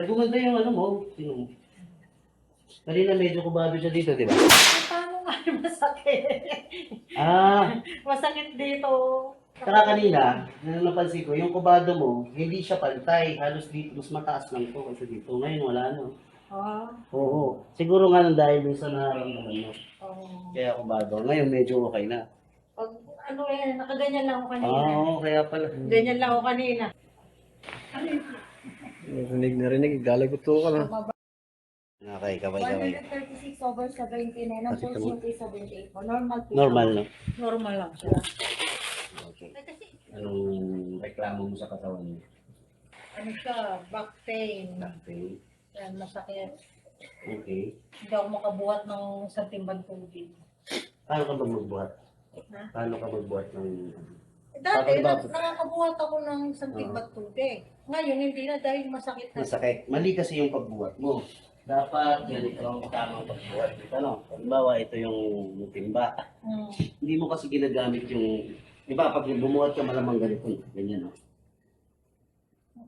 Gumanda yung ano mo, sino mo? Kanina medyo kubado siya dito, di ba? Paano nga masakit? Ah, Masakit dito. saka kanina, napansin ko, yung kubado mo, hindi siya pantay. Halos dito, mas mataas lang to kasi dito. Ngayon, wala no. Ah, Oo. Siguro nga nang dahil dun sa nararamdaman mo. oh. Kaya kubado. Ngayon, medyo okay na. Pag, ano eh, nakaganyan lang ako kanina. Oo, kaya pala. Ganyan lang ako kanina. Narinig, galaguto ka na. Bumaba. Okay, kaway. 136/79, ang Bakit pulse naman? niya 78 po. Normal po. Normal, no? Normal lang siya. Okay. Ay, kasi, Anong reklamo mo sa katawan mo? ano siya, back pain. Okay. Yan, masakit. Okay. Hindi ako makabuhat ng isang timbang tubig. Paano ka ba magbuhat? Ha? Paano ka magbuhat ng... Dati, Bakit ba? nakakabuhat ako ng isang timbang tubig. Ngayon, hindi na dahil masakit na. Masakit. Mali kasi yung pagbuhat mo. Dapat ganito ang tamang pagbuhat. Ano? Halimbawa, ito yung timba. Hmm. Hindi mo kasi ginagamit yung... Di ba, pag bumuhat ka malamang ganito. Ganyan, no?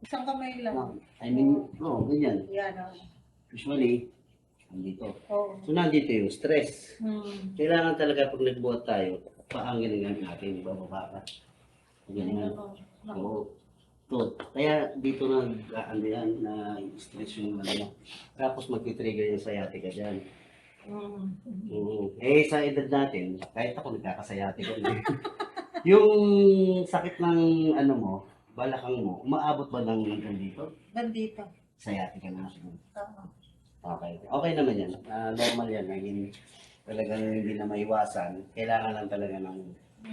Isang kamay lang. I mean, ganyan. Yan, oh. Usually, nandito. Oh. So, nandito yung stress. Hmm. Kailangan talaga pag nagbuhat tayo, paangin nga natin, bababa ka. Ganyan. Ano, Oo. So, kaya dito na ano yan, na stress yung ano. Tapos magti-trigger yung sciatica dyan. Hmm. Oo. Eh, sa edad natin, kahit ako nagkakasciatica. Yung sakit ng ano mo, balakang mo, umaabot ba ng hanggang dito? Nandito. Sciatica na. Tama. Okay. Okay naman yan. Normal yan. I mean, talagang hindi na maiwasan. Kailangan lang talaga ng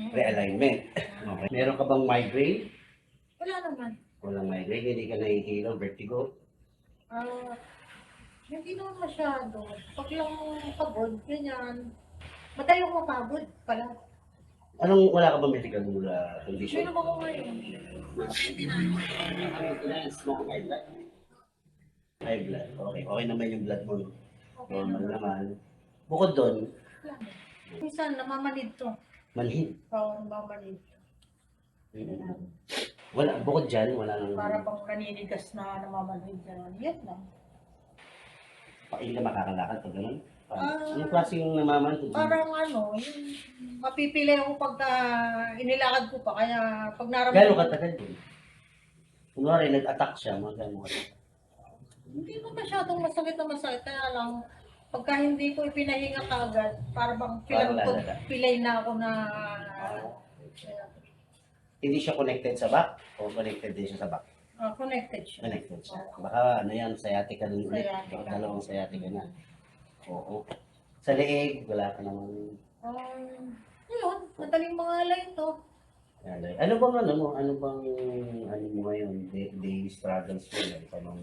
realignment. Okay. Meron ka bang migraine? Wala naman. Walang migraine, hindi ka nahihilo, vertigo. Ah, hindi naman masyado. Pag lang pagod, ganyan. Madayo ko mapagod pala. Wala ka bang medical condition? Sino ba ko ngayon? High blood. Okay. Okay naman yung blood mo. Normal naman. Bukod doon, Wala. Minsan, namamanid to. manhid. Oo, namamanid. Wala, bukod dyan, wala nang... Para bang naninigas na namamanid na. Yan lang. Hindi ka makakalakad pag gano'n? Ah. Anong klase yung namaman? Parang ano, yung mapipili ako pagka inilakad ko pa. Kaya pag Gano'ng naramdaman, katagal din? Kunwari, nag-attack siya, mga gano'n. hindi ko masyadong masakit na masakit. Kaya lang, pagka hindi ko ipinahinga kagad, para bang Parang pilang lalala. pilay na ako na... Hindi siya connected sa back? O connected din siya sa back? Connected siya. Connected siya. Baka ano yan, sciatica din ulit. Sciatica. Baka dalawang sciatica na. Oo. Sa leeg, wala ka naman. Yun, madaling mangalay ito. Ano bang ano mo ngayon? Day struggles mo. Ano ka bang,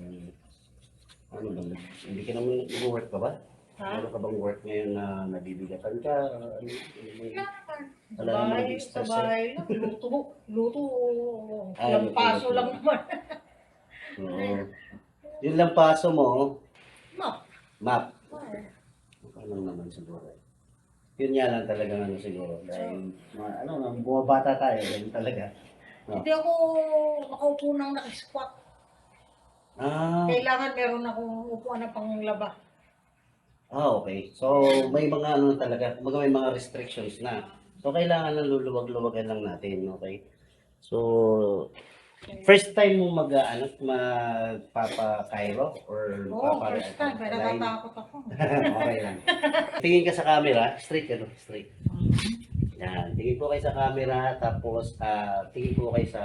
ano lang, hindi ka naman nag-work ka ba? Ha? Ano ka bang work ngayon na nabibigatan ka? Wala naman Sabay, stress, sabay lang. Luto. Ah, Lampaso luto. lang naman. Oo. Yung lampaso mo, Ma. map. Ano naman siguro. Yun nga lang talaga ano siguro. Dahil, bumabata tayo. Ganun talaga. No. Hindi ako makaupo nang nakisquat. Ah, Kailangan meron akong upuan na panglaba. okay. So, may mga ano talaga, may mga restrictions na. So, kailangan lang luluwag-luwagan lang natin, okay? So, first time mo magpapa-Cairo or Oo, first time. Kaya line? natatakot ako. Okay lang. Tingin ka sa camera, straight ka, no? Straight. Yan, tingin po kayo sa camera, tapos tingin po kayo sa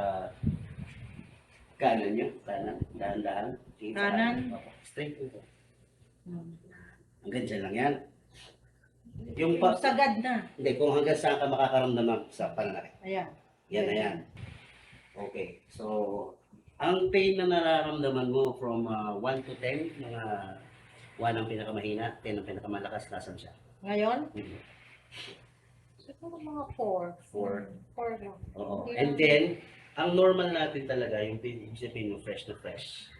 kanan nyo, dahan-dahan. Tingin sa Kanan? Opo, straight po. Hanggang dyan lang yan. Yung pa, Sagad na. hindi, kung hanggang saan ka makakaramdam ng sa pananakit. Ayan. Yan na yan. Okay, so, ang pain na nararamdaman mo from 1 to 10, mga 1 ang pinakamahina, 10 ang pinakamalakas, nasan siya? Ngayon, Mhm. siguro mga 4. Four. 4 lang. Oo. Hindi And lang. then, ang normal natin talaga, yung ibig sabihin yung fresh na fresh.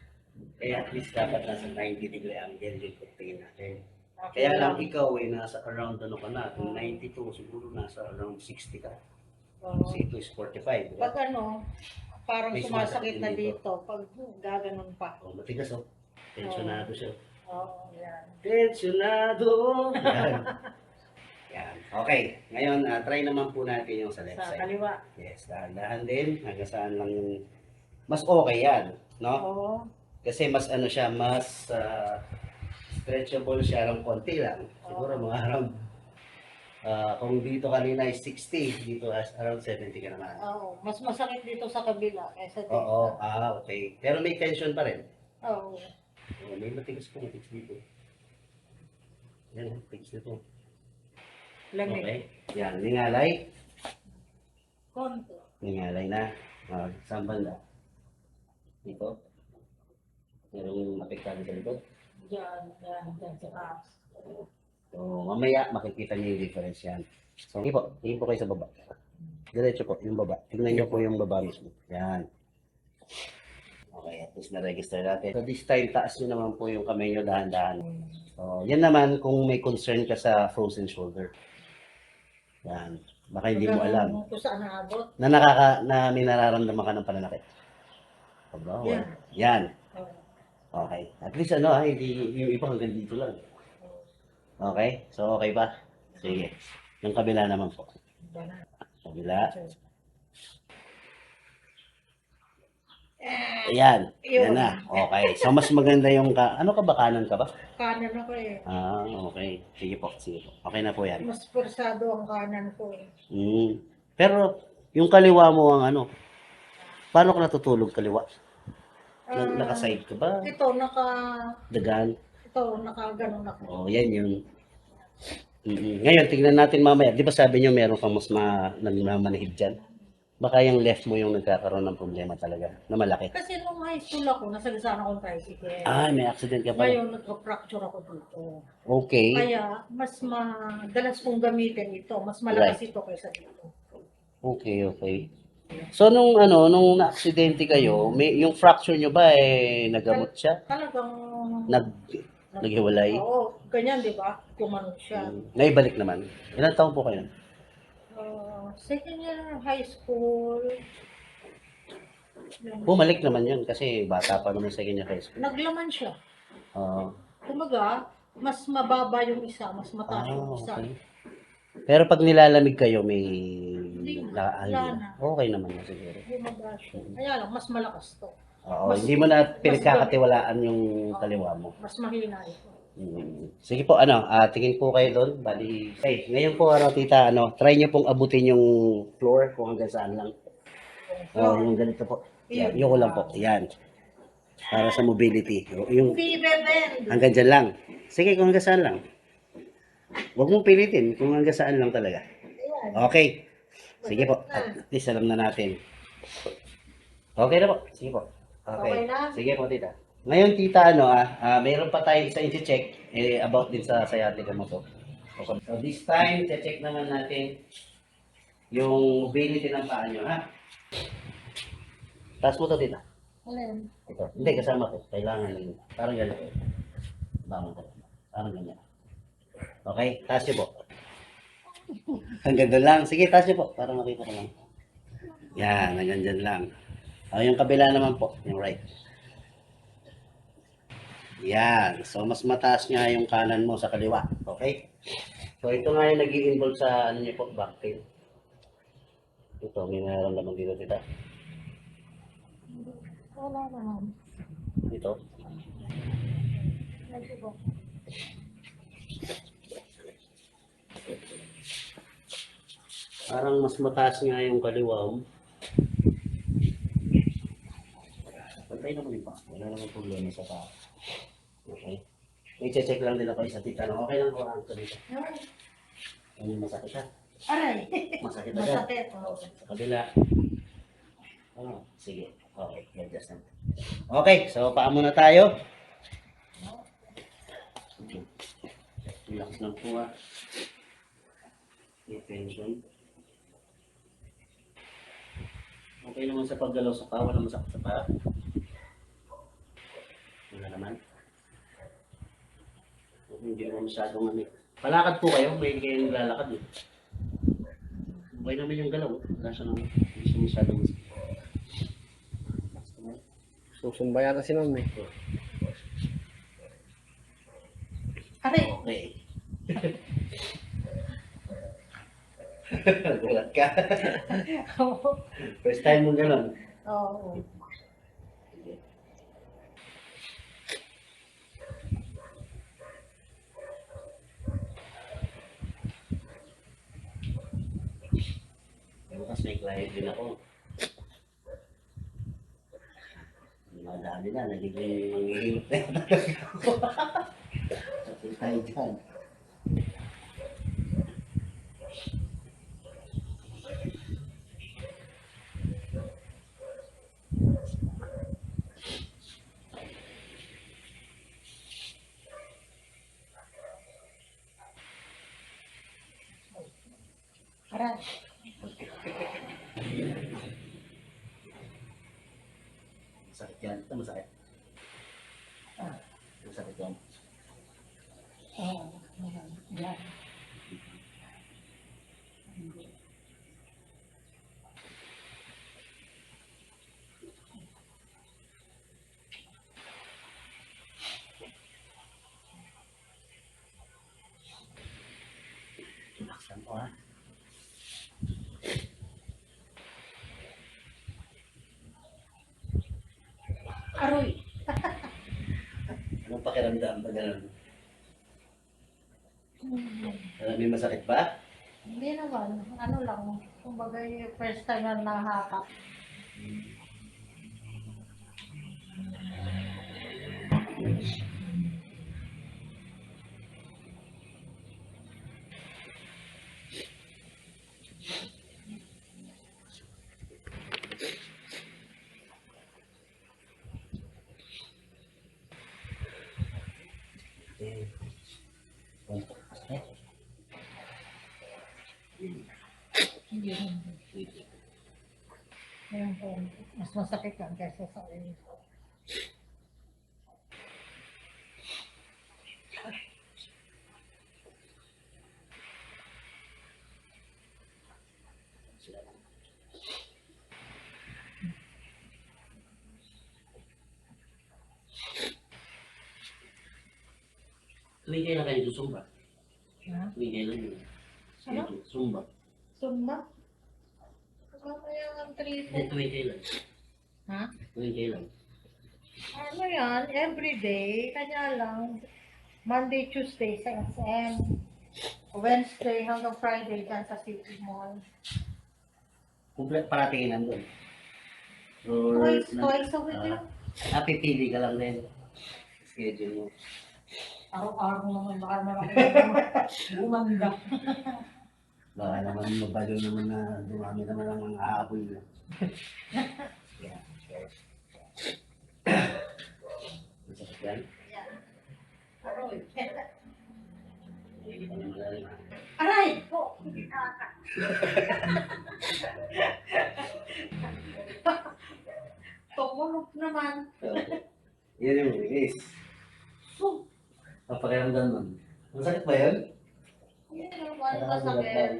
Kaya at least dapat nasa 90 degree angle yung pagtingin natin. Kaya lang ikaw nasa around ano ka na, kung 92, siguro nasa around 60 ka. Kasi ito is 45, di ba? Pag ano, parang May sumasakit sumasakit na dito. dito. Pag gaganon pa. Oh, matigas oh. Tensionado siya. Oo, yan. Tensionado! Yan. Yan. Okay. Ngayon, try naman po natin yung sa left Sa side. kaliwa. Yes, dahan-dahan din. Hanggang saan lang yung... Mas okay yan. No? Oo. Kasi mas ano siya, mas stretchable siya ng konti lang. Siguro mga around, kung dito kanina is 60, dito around 70 ka naman. Oo. Mas masakit dito sa kabila kaysa dito. Oo, okay. Pero may tension pa rin. Oo. Oh, may matigas dito. Yan, matigas dito. Lamig. Okay. Yan, ningalay. Konti. Ningalay na. Saan banda? Dito. Merong apektado sa likod. Diyan, diyan sa taas. So, mamaya makikita niyo yung difference yan. So, tingin po kayo sa baba. Diretso po, yung baba. Tingnan niyo po yung baba mismo. Yan. Okay, at least na-register natin. So, this time, taas niyo naman po yung kamay niyo dahan-dahan. So, yan naman kung may concern ka sa frozen shoulder. Yan. Baka hindi mo alam. Kung saan naabot. Na may nararamdaman ka ng pananakit. Aba, Yan. Yan. Oo. Okay. At least hindi yung iba hanggang dito lang. Okay? So, okay ba? Sige. Yung kabila naman po. Kabila. Ayan. Yan na. Okay. So, mas maganda yung ano ka ba? Kanan ka ba? Kanan ako eh. Okay. Sige po. Sige po. Okay na po yan. Mas persado ang kanan ko eh. Pero, yung kaliwa mo ang ano, paano ka natutulog kaliwa? Naka-side ka ba? Ito, Dagan? nakaganon ako. Oh, yan yun. Ngayon, tignan natin mamaya. Di ba sabi niyo meron kang mas nagmamanahid dyan? Baka yung left mo yung nagkakaroon ng problema talaga, na malaki. Kasi nung high school ako, nasagasaan akong tricycle. May accident ka pa. Ngayon, nagka-fracture ako dito. Okay. Kaya, mas madalas kong gamitin ito. Mas malakas ito kaysa dito. Okay. So, nung na-aksidente kayo, yung fracture nyo ba, nagamot siya? Talagang... Naghiwalay? Oo, ganyan, di ba? Kumanon siya. Naibalik naman. Ilang taon po kayo? Second year high school. Bumalik naman yun kasi bata pa naman sa kanya high school. Naglaman siya. Oo. Kumaga, mas mababa yung isa, mas mataas yung isa. Okay. Pero pag nilalamig kayo, may Wala na. okay naman na siguro. Bumaba siya. Kaya lang, mas malakas to. Oo, hindi mo na pinagkakatiwalaan yung kaliwa mo. Mas mahina ito. Sige po, tingin po kayo doon. Bali, ngayon po, tita, try niyo pong abutin yung floor kung hanggang saan lang. Yung ganito po. Yan, yung ko lang po. Yan. Para sa mobility. Yung Hindi bebend. hanggang dyan lang. Sige, kung hanggang saan lang. Huwag mong pilitin kung hanggang saan lang talaga. Okay. Sige po. At least alam na natin. Okay na po. Sige po. Okay na? Sige po, tita. Ngayon, tita, mayroon pa tayong isa i-check about din sa sciatica mo to. Okay. So, this time, check naman natin yung mobility ng paa nyo, ha? Taas mo to, tita. Alin? Ito. Hindi, kasama ko. Kailangan lang. Parang gano'n. Bangon ka. Parang ganyan. Okay, taas nyo po. Hanggang doon lang. Sige, taas nyo po. Para makita ko lang. Yan, hanggang dyan lang. Yung kabila naman po, yung right. Yan. So, mas mataas nga yung kanan mo sa kaliwa. Okay? So, ito nga yung nag-i-involve sa, nyo po, back pain. Ito, may nararamdaman dito, tita. Wala naman. Ito. Parang mas mataas nga yung kaliwa mo. Pantay naman yung pa. Wala naman problema sa pa. Okay. I-check lang din ako isa tita. Okay lang ko ang dito. Ano masakit siya? Aray! Masakit agad. Masakit. Sa kabila. Sige. Okay. I-adjust natin. Okay. So, paa muna tayo. Relax lang po ha. Tension. Okay naman sa paggalaw sa paa. Wala masakit sa paa. Wala naman. Hindi naman masyadong palakad po kayo. May kayong lalakad eh. Okay naman yung galaw. Wala siya naman. Hindi siya masyadong masakit. Susumba yata si ma'am eh. Aray! Okay. Gulat ka. First time mo gano'n. Oo. Bukas may client din ako. Madami na, nagiging manghihilot na yun talaga ako. Kasi tayo dyan. Aray! Masakit yan. Ito masakit. Masakit yan. Oo. Yan. Relaxan ko ha. Aroy! Anong pakiramdam pag gano'n? May masakit ba? Hindi naman. Ano lang. Kumbaga yung first time na nahakap. Eh, kontok. Eh, Hindi. Yan po. Mas masakit yan kaysa sa iyo. tuwing kailan kayo susumba? Ha? Tuwing kailan yun? Ano? Sumba. Sumba? Mamaya ang Hindi, tripo. tuwing kailan? Ha? Tuwing kailan? Ano yan? Everyday. Kanya lang. Monday, Tuesday sa SM. Wednesday hanggang Friday dyan sa City Mall. Kumple, paratingin nandun. Or, Twice a week lang. pipili ka lang din. Schedule mo. Araw-araw naman. Baka naman gumanda. Baka naman mabalo naman na dumami naman ang mga aapoy na. Yeah. Masakit yan? Aroy. Hindi ka naman malalim. Aray! Po! Tumunog naman. Yan yung release. Papakiramdam nun. Masakit ba yun? Hindi naman masakit.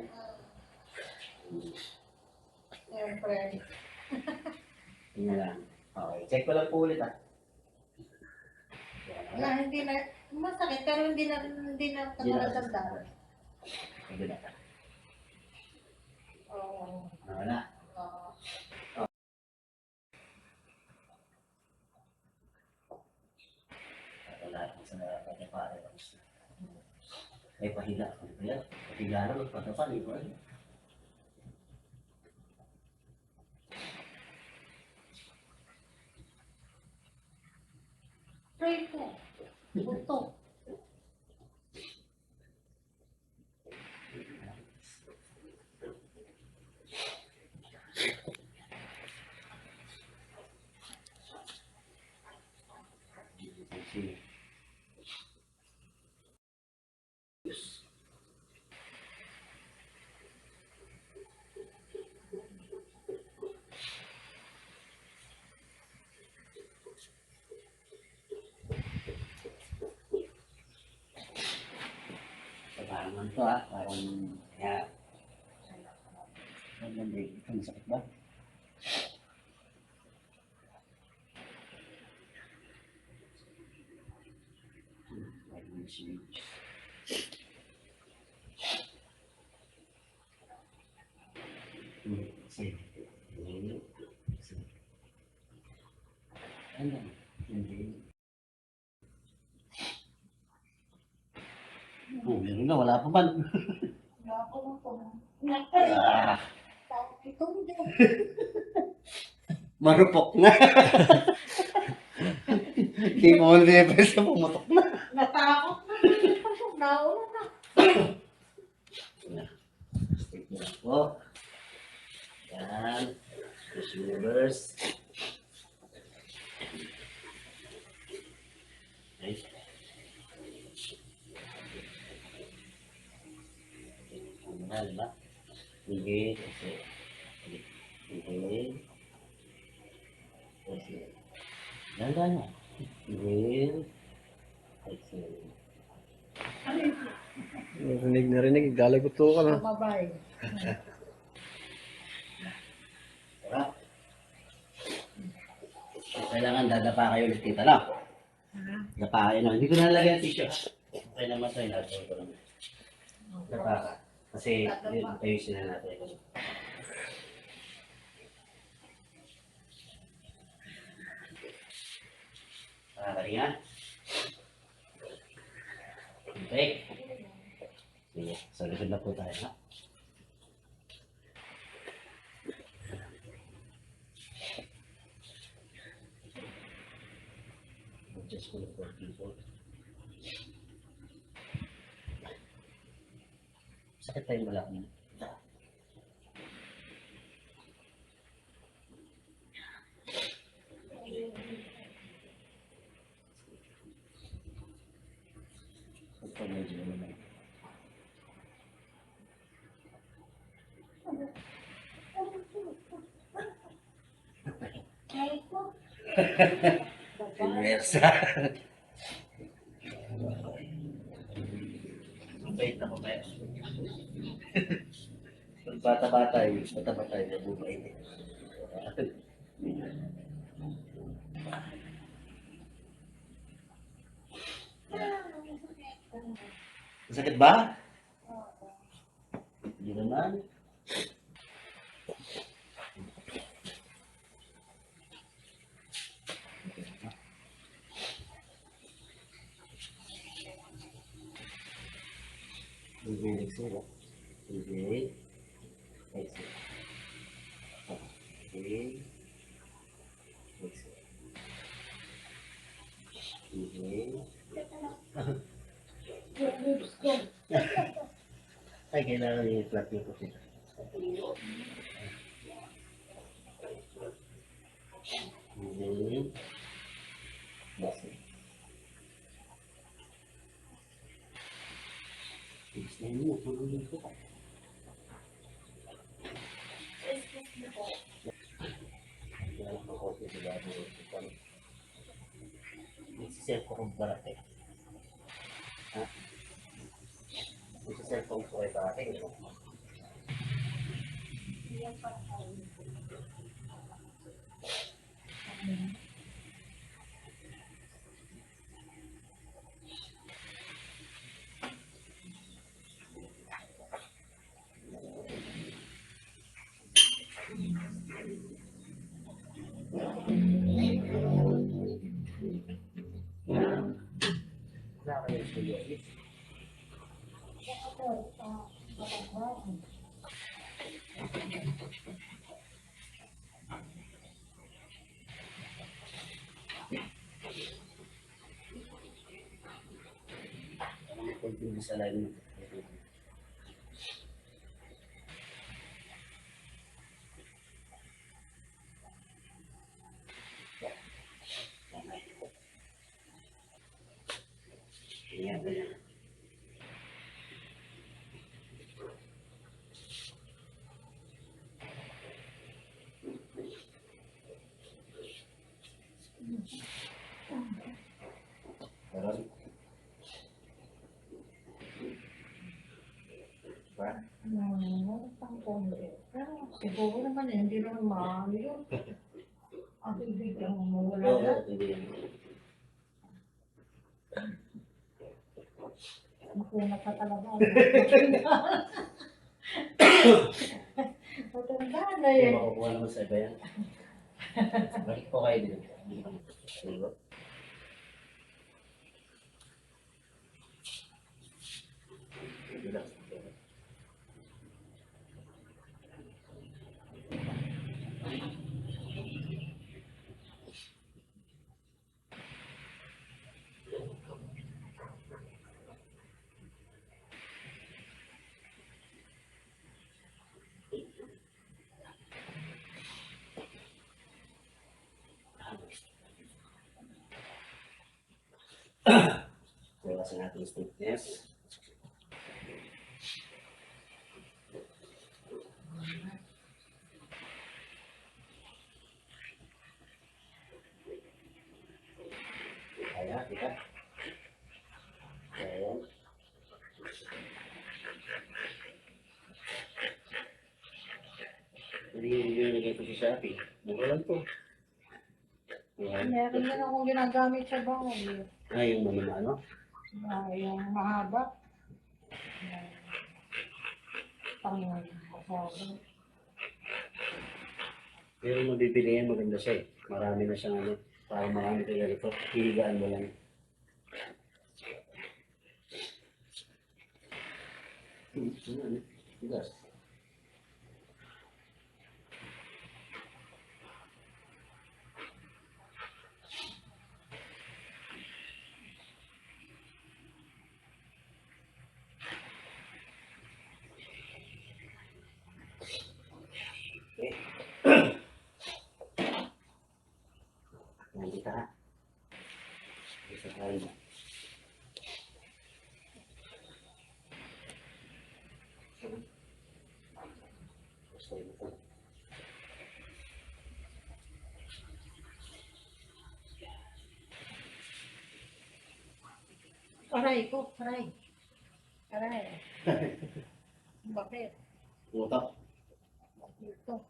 Siyempre. Yun lang. Okay, check ko lang po ulit ah. Wala, hindi na. Masakit, pero hindi na katagal-tagal. Pwede na. Oo. Wala. Wala akong sa pagkapare. Ay, pahiga. Pahiga na, magpatapan. Ito ay. Pray ko. Buto. Sige. Parang to ah, parang kaya ang ganda ito, masakit ba? Ano? Hindi. Oh, meron na, wala pa man. Wala ko lang po. Ah, Ito din. marupok na. Hindi mo level sa pumutok na. Natakot na. Nauna na. Stick mo lang po. Yan. Push reverse. Nice. Ano diba? Inhale, exhale. Inhale. Exhale. Ganda na. Inhale. Exhale. Narinig, galaguto ka na. Bumabay. Sarap. Kailangan dadapa kayo ulit dito, no? Dapa kayo, no? Hindi ko nalagyan ang tissue. Okay naman sa'yo, nalagyan ko naman. Dapa ka. Kasi, ayusin na natin. Kakaringa. Okay. Sige, sa likod na po tayo, ha? Just for the people. Sakit tayong balak niya. Ito medyo naman. Pwersa. Mabait ako, kaya. Pag bata-bata eh, bata-bata eh, nabubait eh. Sakit ba? Hindi naman. Inhale, exhale. Inhale, exhale. Inhale, exhale. Inhale. Ay, kailangan i-flat yung kasi. Inhale. Exhale. Exhale mo, tulungan ko. Kailangan ko konti sa bago. Isi-self ko kung barate. Ha? Isi-self ko kung barate. Wala kayo scoliosis. Pag-ibig sa lalim. Ayan, ayan. Meron? Diba? Siguro naman hindi naman mahal yun. Ang ibig lang Oo, mawala na. hindi yan. Makunat na talaga. Matanda na Kaya yan. makukuha naman sa iba yan. Balik po kayo dito. Diba? Relax. Bawasan natin yung stiffness. Kaya, kita. Ayan. Hindi yung nagay ko sa Shopee. Mura lang to. Ayan. Meron din akong ginagamit sa bahay. Yung ano? Yung mahaba. Pang-masabi. Pero mabibili yan, maganda siya eh. Marami na siyang ano. Parang marami ka ganito. Hihigaan mo lang. Ano? Gas. Okay. Nandito ha. Isa tayo. Gusto mo ito. Aray ko, aray. Aray. Bakit? Utak. Dito.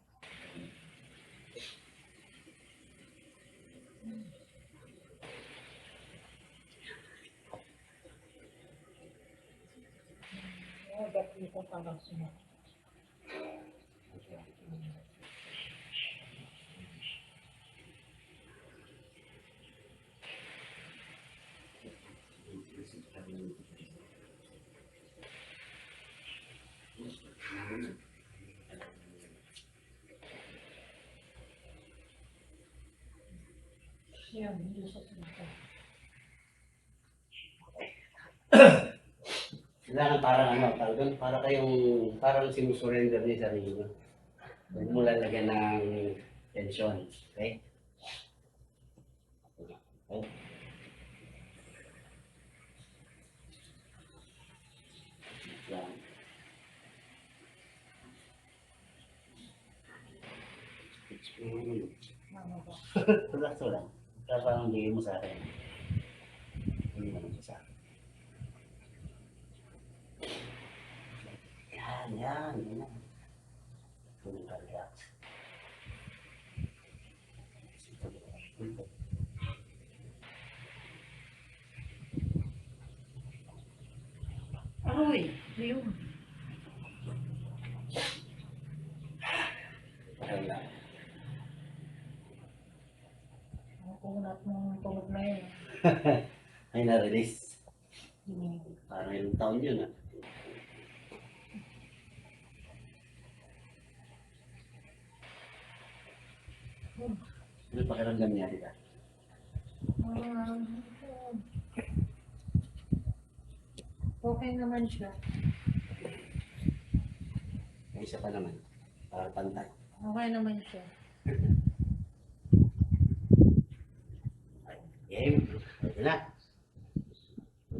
Dito parang sunod. Yan, hindi sa sunod. Kailangan parang ano, talagang para kayong, parang sinusurrender niyo sa sarili niyo. Huwag mo lalagyan ng tension. Okay? Okay? Yan. Ano ba? Relax mo lang. Kaya parang bigay mo sa akin. Hindi naman siya sa akin. Yan. Tulong ka, relax. Aroy, yun. Ayan lang. Ang kunat ng tulog na yun. Ay, na-release. Hmm. Parang ilang taon yun, ah. Ano pakiramdam niya, di ba? Okay naman siya. May isa pa naman. Para pantay. Okay naman siya. Okay, ito na.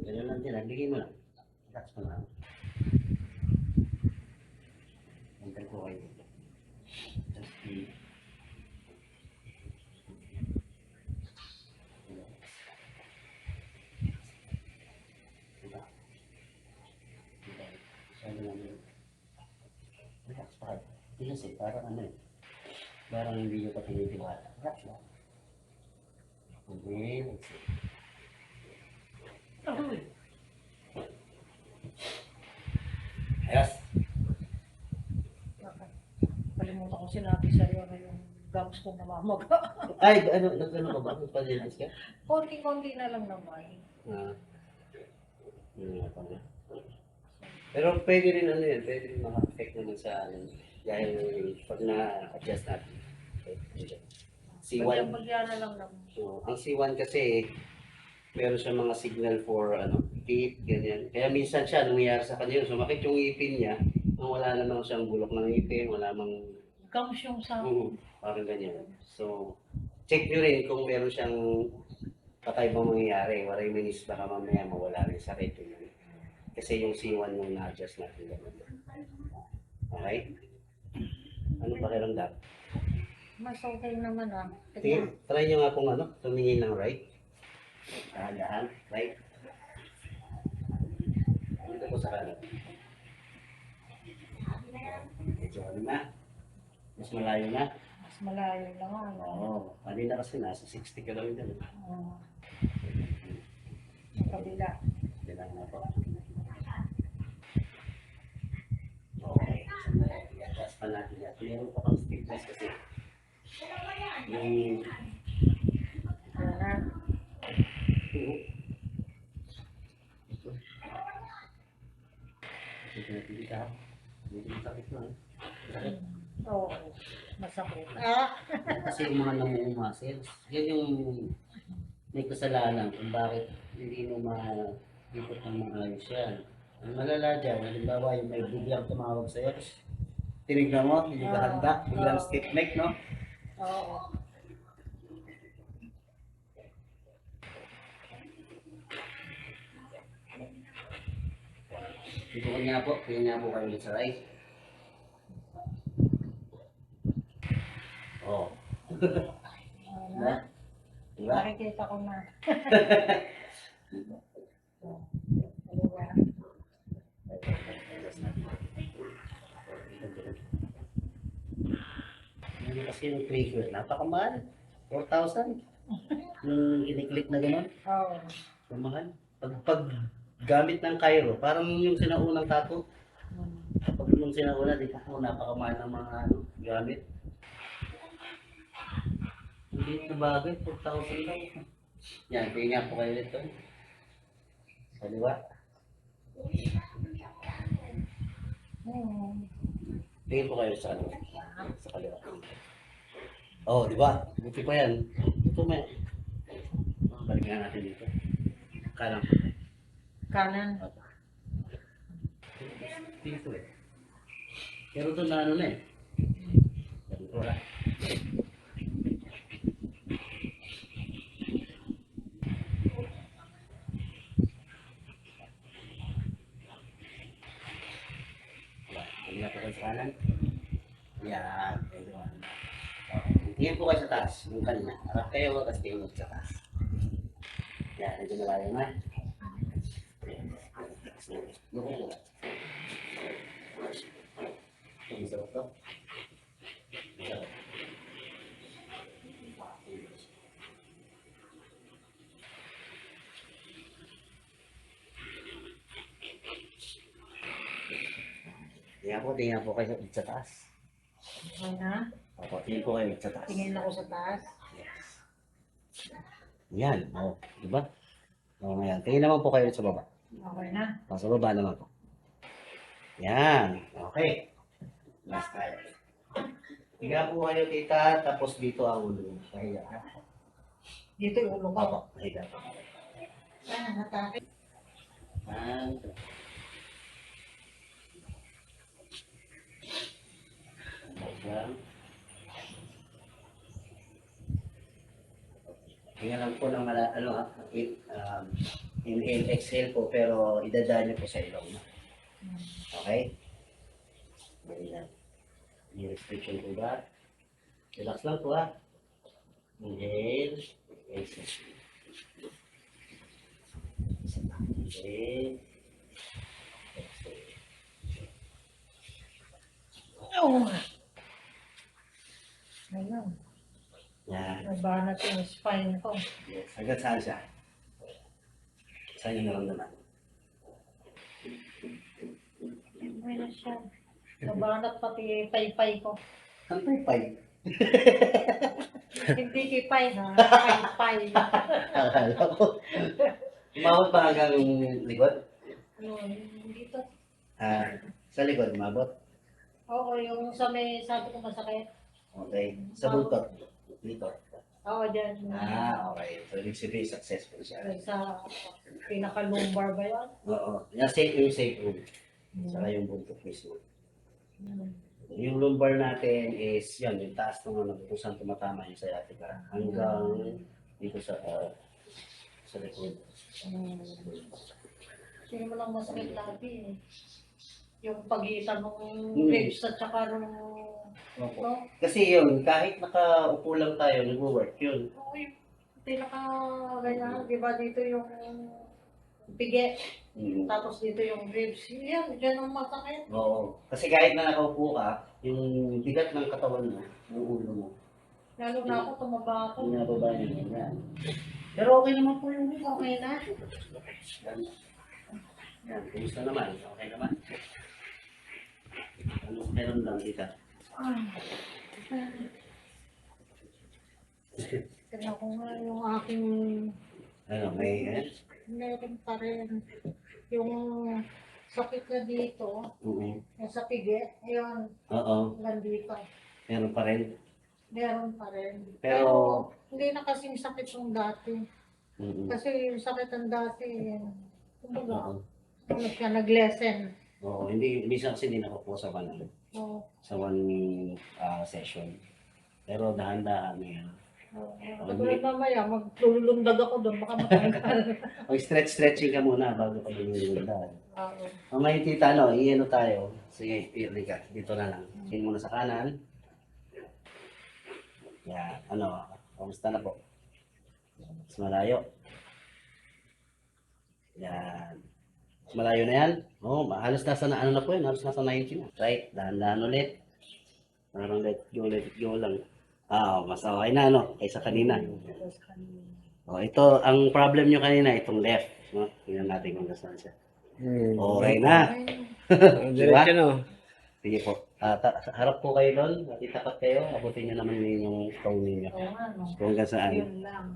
Ganyan lang din, bigay mo lang. Relax mo lang. Hintay ko kayo. Just be... Diba? Sabi namin, relax pa kayo. Tigas eh, parang ano eh. Parang hindi nyo pa tinitiwala. Relax lang. Okay, let's see. Aroy. sinabi sa'yo na yung gums ko namamaga. Ay, ano ka ba? Nagpalinis ka? Konti-konti na lang naman. Ah, yun nga pala. Pero pwede rin ano yan, pwede rin maka-affect naman sa ano, dahil pag na-adjust natin. C1, Bagyan na lang naman. so, ang C1 kasi, meron siya mga signal for ano, teeth, ganyan. Kaya minsan siya, nangyayari sa kanya, sumakit yung ngipin niya, nung wala namang siyang bulok ng ngipin, wala mang, Gums yung sa... parang ganyan. So, check nyo rin kung meron siyang kakaibang mangyayari. Waray minis, baka mamaya mawala rin sakit. Yun. Kasi yung C1 yung na-adjust natin. Okay? Ano pa kailangan? Mas okay naman ah. Sige, try nyo nga kung ano, tumingin ng right. Dahan-dahan, right. Dito po sa kanan. Medyo ano na. Mas malayo na. Mas malayo na nga. No? Oo. Kanina kasi nasa 60 km. Sa kabila. Kailangan na po. Okay. I-adjust pa natin yan. Meron pa kang stiffness kasi. Yung... Yan na. Hindi ka. Hindi ka sakit na. Sakit. Oo. Masakit. Ah! Kasi yung mga namuong muscles, yan yung may kasalanan kung bakit hindi mo ma-ikot ng maayos yan. Ang malala dyan, halimbawa yung may biglang tumawag sa'yo, tinignan mo, hindi ka handa, biglang stiff neck, no? Oo. Itukan nga po, tingnan nga po kayo ulit sa right. Oo. Ano? Diba? Nakikita ko na. Dalawa. Ano kasi yung trigger, napakamahal. 4,000. Yung kiniklik na gano'n, Oo. kamahal. Pag gamit ng Cairo, parang yung sinaunang tattoo. Pag yung sinauna, di po napakamahal ng mga ano, gamit. Hindi na bagay, 4,000 lang. Yan, tingnan po kayo dito. Kaliwa. Tingin po kayo sa ano, sa kaliwa. Oh, di ba? Buti pa yan. Ito may. Balikan natin dito. Kanan po. Kanan. Dito eh. Pero doon na ano na eh. Ganito wala. Tingnan po kayo sa kanan. Yan. Tingnan po kayo sa taas. Yung kanina. Harap kayo, tapos tingnan mo sa taas. Yan. Medyo malayo na. Okay. Ang sarap to. Ang sarap. Tingnan po kayo sa taas. Okay na. Opo, tingin po kayo sa taas. Tingin ako sa taas. Yes. Yan. O, diba? O, ngayon. Tingin naman po kayo sa baba. Okay na. O, sa baba naman po. Yan. Okay. Last time. Higa po kayo, tita. Tapos dito ang ulo. Pahiga ka. Dito yung ulo ko. Opo, pahiga po. Ah, natakit. And, yan. Tingnan lang po ng inhale, exhale po, pero idadaan niyo po sa ilong. Okay? Ganyan. May restriction po ba? Relax lang po ha. Inhale, exhale. Inhale, exhale. Oh. Ayun. Yan. Nabanat yung spine ko. Yes. Hanggang saan siya? Saan yung naramdaman? Ayun na siya. Nabanat pati paypay ko. Ang paypay. Hindi kipay ha, pay-pay. Akala ko. Umabot ba hanggang likod? Ano, dito. Sa likod, umabot. Oo, yung sa may sabi ko masakit. Okay. Sa buntot. Dito. Oo, dyan. Okay. So, ibig sabihin, successful siya. Sa pinaka-lumbar ba yun? Oo. Yung safe room. Saka yung buntot mismo. Yung lumbar natin is, yan, yung taas ng ano, kung saan tumatama yung sciatica. Hanggang dito sa likod. Sino mo lang masakit lagi eh. Yung pagitan ng Hmm. ribs at saka ng... Opo. No? Kasi yun, kahit nakaupo lang tayo, nag-work yun. Oo, yung pinaka ganyan, di ba dito yung pigi, tapos dito yung ribs. Yan, dyan ang masakit. Oo. Kasi kahit na nakaupo ka, yung bigat ng katawan mo, yung ulo mo, Lalo na ako, tumaba ako. pinababa niya. Yan. Pero okay naman po yung Okay na. Yan. Yan. Kumusta naman? Okay naman? Ano meron lang kita? Tignan ko nga yung aking Ano, may meron pa rin. Yung sakit na dito, yung sa pigi, yun, Oo. nandito. Meron pa rin. Meron pa rin. Pero- Pero hindi na kasing sakit yung dati. Mm-mm. Kasi yung sakit ng dati, kumbaga, Oo. ano siya, nag-lessen. Oo. Hindi, minsan kasi hindi nakukuha sa one, Oo. sa one session. Pero dahan-dahan na yan. Katulad mamaya, maglulundag ako doon, baka matanggal. Mag-stretching ka muna bago ka lumilundag. Oo. Mamaya tita, no, i-ano tayo. Sige, Lika, dito na lang. Tingin muna sa kanan. Yan, ano, kamusta na po? Mas malayo. Yan. Mas malayo na yan? Oo, halos nasa na, ano na po yun, halos nasa 90 na. Right, dahan-dahan ulit. Parang let go lang. Mas okay na, no, kaysa kanina. Ito, ang problem nyo kanina, itong left. No? Tingnan natin kung nasaan siya. Okay na. Diretso no. Sige po. Harap po kayo doon. Itapat kayo. Abutin nyo naman yung phone ninyo. Oo nga, no. Kung hanggang saan. Yun lang.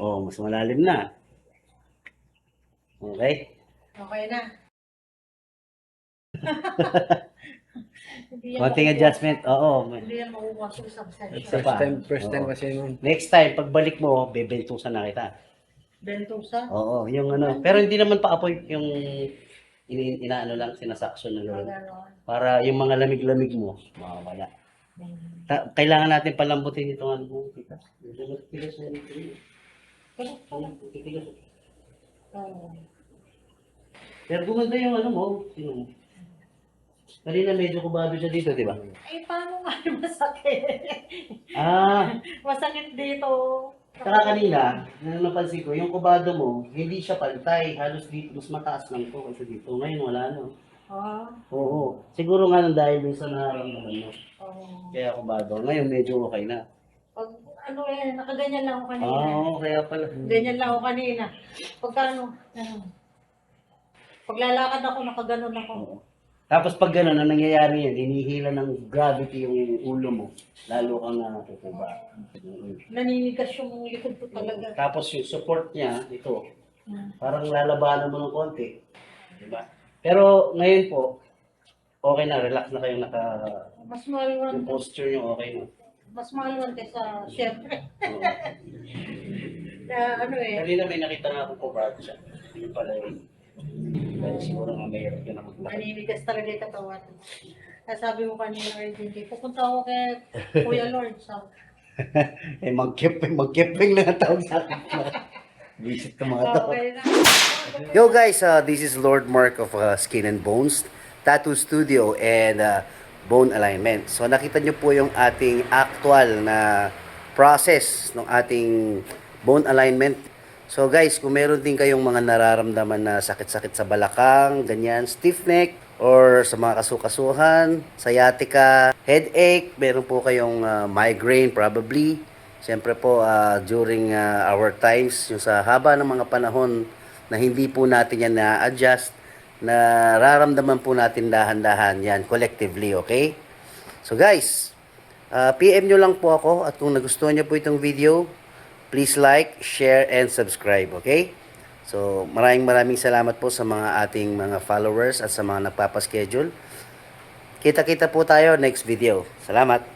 Mas malalim na. Okay? Okay na. Hindi yan Konting makukuha- adjustment. Oo. Hindi yan makukuha sa subsession. Isa pa. First time Oo. kasi nun. Next time, pagbalik mo, bebentusan na kita. Bentusa. Oo, yung ano. Pero hindi naman pa-apoy yung inaano lang, sinasaksyon na gano'n. Ganon. Para yung mga lamig-lamig mo, mawawala. Kailangan natin palambutin itong ano mo. Kita. Tigas na ito. Tigas. Oo. Pero gumanda yung ano mo. Sino mo? Kanina medyo kubado siya dito, di ba? Ay, paano nga yung masakit? Masakit dito. Saka kanina, napansin ko, yung kubado mo, hindi siya pantay. Halos dito, mas mataas lang to kasi dito. Ngayon wala no. Oo. Siguro nga nang dahil dun sa nararamdaman mo. Kaya kubado. Ngayon medyo okay na. Pag ano nakaganyan lang ako kanina. Kaya pala. Ganyan lang ako kanina. Pagka paglalakad ako, nakaganon ako. Oo. Tapos pag gano'n, ang nangyayari yan, hinihila ng gravity yung ulo mo. Lalo kang natutuba. Naninigas yung likod ko talaga. Tapos yung support niya, ito, parang lalabanan mo ng konti. Diba? Pero ngayon po, okay na, relax na kayong Mas maliwan. yung posture niyo okay na. Mas maliwan kaysa syempre. Oo. Ano eh. Kanina may nakita nga akong kubado siya. Yung pala yun. Dahil siguro nga mahirap yun ako. Naninigas talaga yung katawan. Kaya sabi mo kanina kay Jinky, pupunta ako kay Kuya Lord. Sabi. Mag-kepeng na ang tawag sa akin. Visit ka mga tao. Okay na. Yo guys, this is Lord Mark of Skin and Bones Tattoo Studio and Bone Alignment. So nakita nyo po yung ating actual na process ng ating bone alignment. So guys, kung meron din kayong mga nararamdaman na sakit-sakit sa balakang, ganyan, stiff neck, or sa mga kasukasuhan, sciatica, headache, meron po kayong migraine probably. Siyempre po, during our times, yung sa haba ng mga panahon na hindi po natin yan na-adjust, nararamdaman po natin dahan-dahan yan collectively, okay? So guys, PM nyo lang po ako at kung nagustuhan nyo po itong video, please like, share, and subscribe, okay? So maraming salamat po sa mga ating mga followers at sa mga nagpapaschedule. Kita-kita po tayo next video. Salamat!